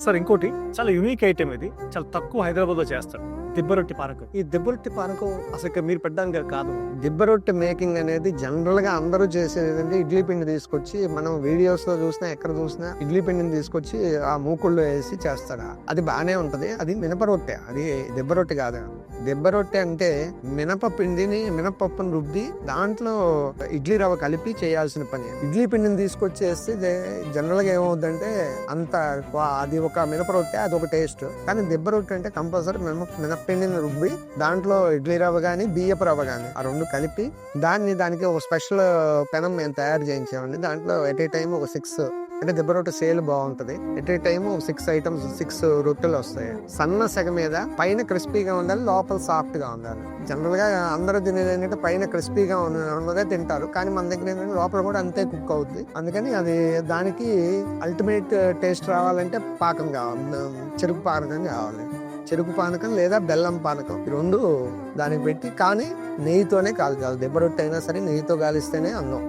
Sir ఇంకోటి చాలా unique item ఇది. చాలా తక్కువ హైదరాబాద్‌లో చేస్తారు. దిబ్బ రొట్టె పానకం. ఈ దిబ్బ రొట్టె పానకం అసలు ఇక్కడ మీరు పెట్టడానికి కాదు. దిబ్బ రొట్టె మేకింగ్ అనేది జనరల్‌గా అందరూ చేసేది ఏంటంటే ఇడ్లీ పిండి తీసుకొచ్చి మనం వీడియోస్‌లో చూసినా ఎక్కడ చూసినా ఇడ్లీ పిండిని తీసుకొచ్చి ఆ మూకుడులో వేసి చేస్తారు. అది బాగానే ఉంటది. అది మినప రొట్టె. అది దిబ్బ రొట్టె కాదు. దిబ్బ రొట్టె అంటే మినపప్పును రుబ్బి దాంట్లో ఇడ్లీ రవ్వ కలిపి చేయాల్సిన పని. ఇడ్లీ పిండిని తీసుకొచ్చేస్తే జనరల్‌గా ఏమవుతుందంటే అంత అది ఒక మినప రొట్టె, అది ఒక టేస్ట్. కానీ దిబ్బ రొట్టె అంటే కంపల్సరీ మినప్పిండిని రుబ్బి దాంట్లో ఇడ్లీ రవ్వ కానీ బియ్యపు రవ్వ కానీ ఆ రెండు కలిపి దానికి ఒక స్పెషల్ పెనం మేము తయారు చేయించామండి. దాంట్లో ఎట్ ఏ టైం ఒక 6 అంటే దిబ్బ రొట్టె సేల్ బాగుంటది. ఎట్ ఏ టైం 6 ఐటమ్స్ 6 రొట్టెలు వస్తాయి. సన్న సెగ మీద పైన క్రిస్పీగా ఉండాలి, లోపల సాఫ్ట్ గా ఉండాలి. జనరల్ గా అందరూ తినేది ఏంటంటే పైన క్రిస్పీగా ఉన్నదే తింటారు, కానీ మన దగ్గర ఏంటంటే లోపల కూడా అంతే కుక్ అవుతుంది. అందుకని అది దానికి అల్టిమేట్ టేస్ట్ రావాలంటే పాకం కావాలి, చెరుకు పానకం కావాలి. చెరుకు పానకం లేదా బెల్లం పానకం ఈ రెండు దానికి పెట్టి, కానీ నెయ్యితోనే కాల్చాలి. దిబ్బ రొట్టె అయినా సరే నెయ్యితో కాలిస్తేనే అన్నం.